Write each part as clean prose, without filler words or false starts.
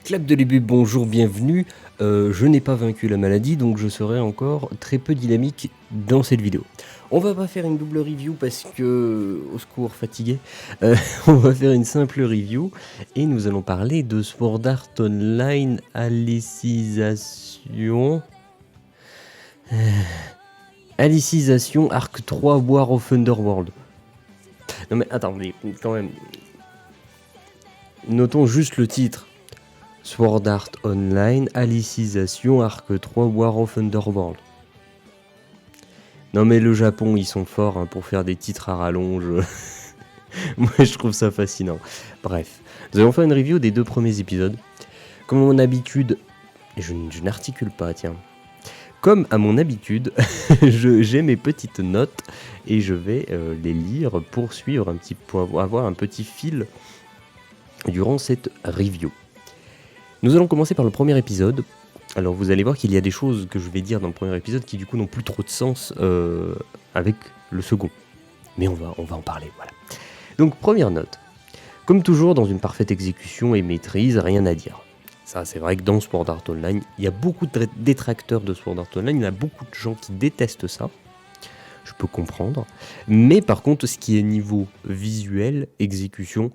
Clap de début, bonjour, bienvenue. Je n'ai pas vaincu la maladie, donc je serai encore très peu dynamique dans cette vidéo. On va pas faire une double review parce que, au secours, fatigué. On va faire une simple review et nous allons parler de Sword Art Online Alicization. Alicization Arc 3 War of Underworld. Non mais attendez, quand même. Notons juste le titre. Sword Art Online, Alicization, Arc 3, War of Underworld. Non mais le Japon, ils sont forts hein, pour faire des titres à rallonge. Moi je trouve ça fascinant. Bref, nous allons faire une review des 2 premiers épisodes. Comme à mon habitude, je n'articule pas, tiens. Comme à mon habitude, j'ai mes petites notes et je vais les lire pour suivre pour avoir un petit fil durant cette review. Nous allons commencer par le premier épisode. Alors vous allez voir qu'il y a des choses que je vais dire dans le premier épisode qui du coup n'ont plus trop de sens avec le second. Mais on va en parler, voilà. Donc première note. Comme toujours dans une parfaite exécution et maîtrise, rien à dire. Ça c'est vrai que dans Sword Art Online, il y a beaucoup de détracteurs de Sword Art Online, il y a beaucoup de gens qui détestent ça. Je peux comprendre. Mais par contre ce qui est niveau visuel, exécution,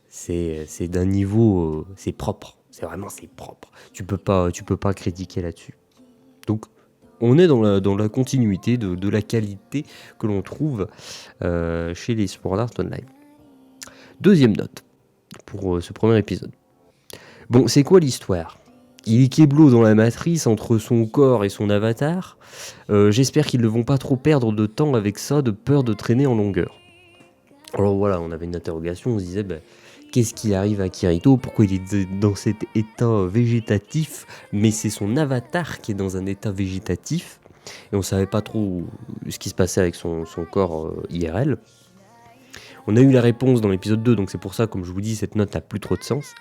c'est d'un niveau, c'est propre. C'est propre. Tu peux pas critiquer là-dessus. Donc, on est dans la continuité de la qualité que l'on trouve chez les Sword Art Online. Deuxième note pour ce premier épisode. Bon, c'est quoi l'histoire ? Il est Keblo dans la matrice entre son corps et son avatar. J'espère qu'ils ne vont pas trop perdre de temps avec ça, de peur de traîner en longueur. Alors voilà, on avait une interrogation, on se disait... qu'est-ce qui arrive à Kirito ? Pourquoi il est dans cet état végétatif ? Mais c'est son avatar qui est dans un état végétatif. Et on ne savait pas trop ce qui se passait avec son corps IRL. On a eu la réponse dans l'épisode 2, donc c'est pour ça, comme je vous dis, cette note n'a plus trop de sens.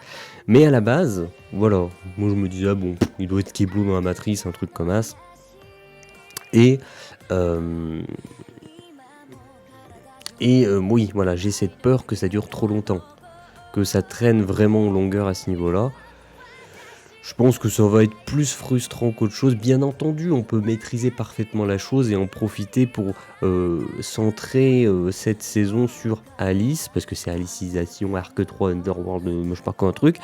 Mais à la base, voilà, moi je me disais, il doit être Keblo dans la matrice, un truc comme ça. Et oui, voilà, j'ai cette peur que ça dure trop longtemps. Que ça traîne vraiment en longueur à ce niveau-là. Je pense que ça va être plus frustrant qu'autre chose. Bien entendu, on peut maîtriser parfaitement la chose et en profiter pour centrer cette saison sur Alice, parce que c'est Alicization, Arc 3, Underworld, je sais pas quoi un truc.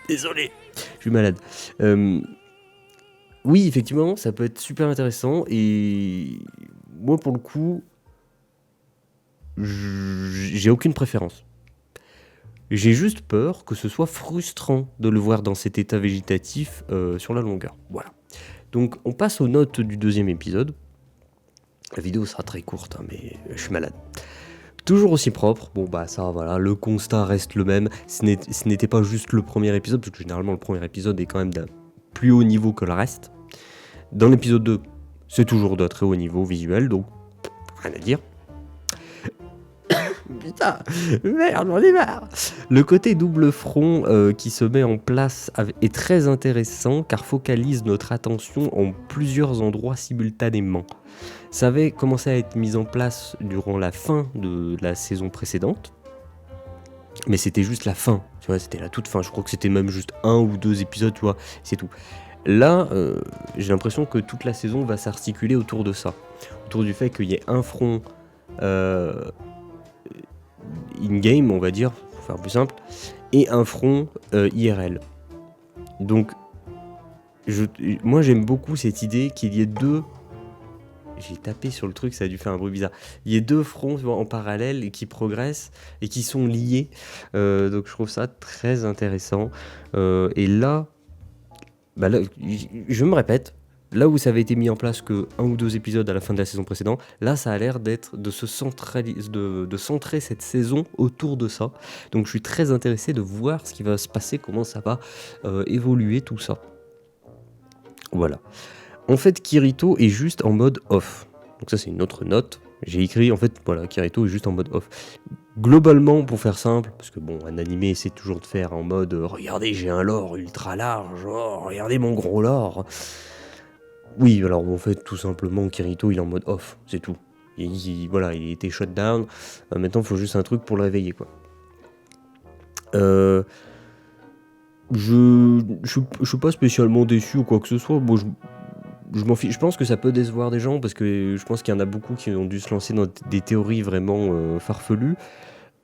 Désolé, je suis malade. Oui, effectivement, ça peut être super intéressant et moi pour le coup, j'ai aucune préférence. J'ai juste peur que ce soit frustrant de le voir dans cet état végétatif sur la longueur. Voilà. Donc on passe aux notes du deuxième épisode. La vidéo sera très courte, hein, mais je suis malade. Toujours aussi propre. Bon bah ça voilà, le constat reste le même. Ce n'était pas juste le premier épisode, parce que généralement le premier épisode est quand même d'un plus haut niveau que le reste. Dans l'épisode 2, c'est toujours de très haut niveau visuel, donc rien à dire. Putain, merde, j'en ai marre. Le côté double front qui se met en place est très intéressant car focalise notre attention en plusieurs endroits simultanément. Ça avait commencé à être mis en place durant la fin de la saison précédente, mais c'était juste la fin, tu vois, c'était la toute fin. Je crois que c'était même juste 1 ou 2 épisodes, tu vois, c'est tout. Là, j'ai l'impression que toute la saison va s'articuler autour de ça, autour du fait qu'il y ait un front in-game, on va dire, pour faire plus simple, et un front IRL. Donc, moi j'aime beaucoup cette idée qu'il y ait deux... J'ai tapé sur le truc, ça a dû faire un bruit bizarre. Il y a 2 fronts en parallèle et qui progressent et qui sont liés. Donc je trouve ça très intéressant. Et là, je me répète, là où ça avait été mis en place que 1 ou 2 épisodes à la fin de la saison précédente, là ça a l'air d'être de centrer cette saison autour de ça. Donc je suis très intéressé de voir ce qui va se passer, comment ça va évoluer tout ça. Voilà. En fait, Kirito est juste en mode off. Donc ça, c'est une autre note. J'ai écrit, en fait, voilà, Kirito est juste en mode off. Globalement, pour faire simple, parce que bon, un animé essaie toujours de faire en mode regardez, j'ai un lore ultra large, regardez mon gros lore. Oui, alors en fait, tout simplement, Kirito, il est en mode off, c'est tout. Voilà, il a été shut down. Maintenant, il faut juste un truc pour le réveiller, quoi. Euh, je suis pas spécialement déçu ou quoi que ce soit. Bon, je m'en fiche. Je pense que ça peut décevoir des gens parce que je pense qu'il y en a beaucoup qui ont dû se lancer dans des théories vraiment farfelues.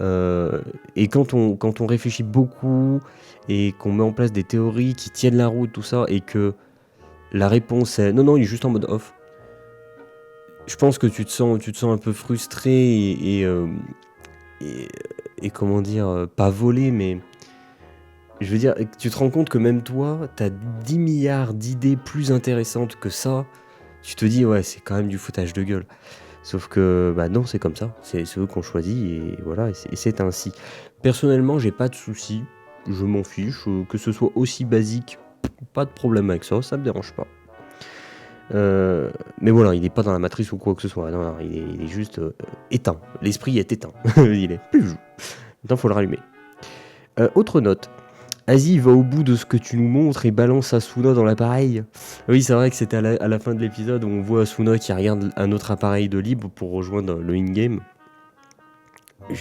Et quand on réfléchit beaucoup et qu'on met en place des théories qui tiennent la route, tout ça, et que la réponse est non, non, il est juste en mode off, je pense que tu te sens un peu frustré et, et comment dire, pas volé, mais je veux dire, tu te rends compte que même toi, t'as 10 milliards d'idées plus intéressantes que ça. Tu te dis, ouais, c'est quand même du foutage de gueule. Sauf que, bah non, c'est comme ça. C'est eux qu'on choisit et voilà, et c'est ainsi. Personnellement, j'ai pas de soucis. Je m'en fiche. Que ce soit aussi basique, pas de problème avec ça, ça me dérange pas. Mais voilà, il est pas dans la matrice ou quoi que ce soit. Non, non, il est juste éteint. L'esprit est éteint. Il est. Maintenant, faut le rallumer. Autre note. Asie va au bout de ce que tu nous montres et balance Asuna dans l'appareil. Oui, c'est vrai que c'était à la fin de l'épisode où on voit Asuna qui regarde un autre appareil de libre pour rejoindre le in-game.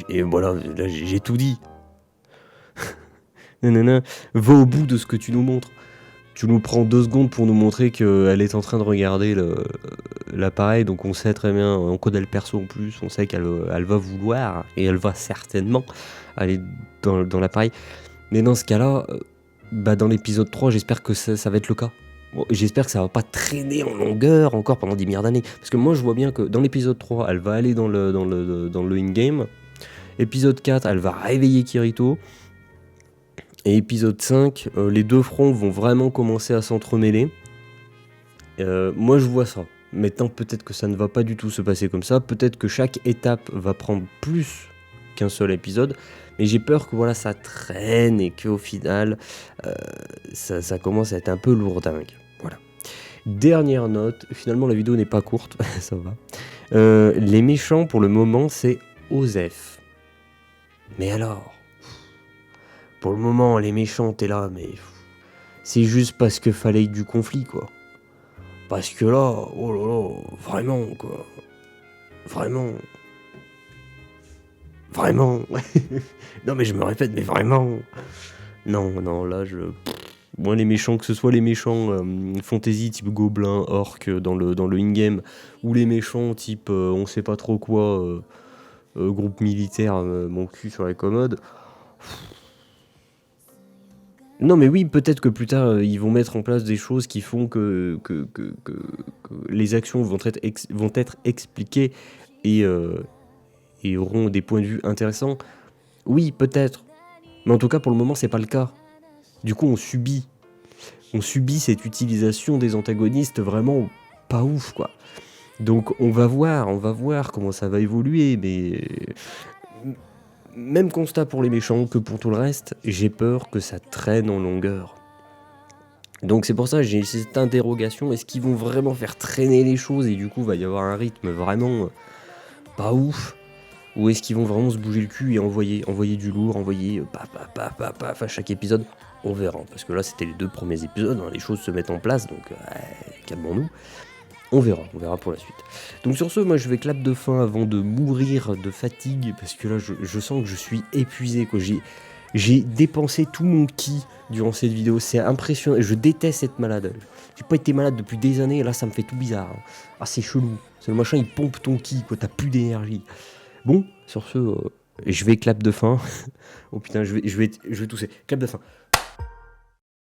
Et voilà, là j'ai tout dit. Nanana, va au bout de ce que tu nous montres. Tu nous prends 2 secondes pour nous montrer qu'elle est en train de regarder l'appareil, donc on sait très bien, on connaît le perso en plus, on sait qu'elle va vouloir, et elle va certainement aller dans l'appareil. Mais dans ce cas-là, bah dans l'épisode 3, j'espère que ça va être le cas. Bon, j'espère que ça va pas traîner en longueur encore pendant 10 milliards d'années. Parce que moi, je vois bien que dans l'épisode 3, elle va aller dans le in-game. Épisode 4, elle va réveiller Kirito. Et épisode 5, les deux fronts vont vraiment commencer à s'entremêler. Moi, je vois ça. Maintenant, peut-être que ça ne va pas du tout se passer comme ça. Peut-être que chaque étape va prendre plus qu'un seul épisode. Mais j'ai peur que voilà, ça traîne et qu'au final, ça commence à être un peu lourdingue. Voilà. Dernière note. Finalement, la vidéo n'est pas courte. Ça va. Les méchants, pour le moment, c'est Osef. Mais alors, pour le moment, les méchants, t'es là, mais c'est juste parce que fallait du conflit, quoi. Parce que là, oh là là, vraiment, quoi. Vraiment. Vraiment. Non, mais je me répète, mais vraiment. Non, non, là, moi, les méchants, que ce soit les méchants fantasy type gobelin, orc dans le in-game, ou les méchants type on sait pas trop quoi, groupe militaire, mon cul sur les commodes. Non, mais oui, peut-être que plus tard, ils vont mettre en place des choses qui font que les actions vont être expliquées et, et auront des points de vue intéressants. Oui, peut-être. Mais en tout cas, pour le moment, c'est pas le cas. Du coup, on subit cette utilisation des antagonistes vraiment pas ouf, quoi. Donc, on va voir comment ça va évoluer, mais même constat pour les méchants que pour tout le reste, j'ai peur que ça traîne en longueur. Donc c'est pour ça que j'ai cette interrogation, est-ce qu'ils vont vraiment faire traîner les choses et du coup va y avoir un rythme vraiment pas ouf, ou est-ce qu'ils vont vraiment se bouger le cul et envoyer du lourd, envoyer paf à chaque épisode? On verra, parce que là c'était les 2 premiers épisodes, hein, les choses se mettent en place, donc calmons-nous. On verra pour la suite. Donc sur ce, moi je vais clap de fin avant de mourir de fatigue, parce que là je sens que je suis épuisé, quoi. J'ai dépensé tout mon ki durant cette vidéo, c'est impressionnant, je déteste être malade. J'ai pas été malade depuis des années, et là ça me fait tout bizarre. Hein. Ah c'est chelou, c'est le machin, il pompe ton ki, quoi, t'as plus d'énergie. Bon, sur ce, je vais clap de fin. Oh putain, je vais tousser. Clap de fin.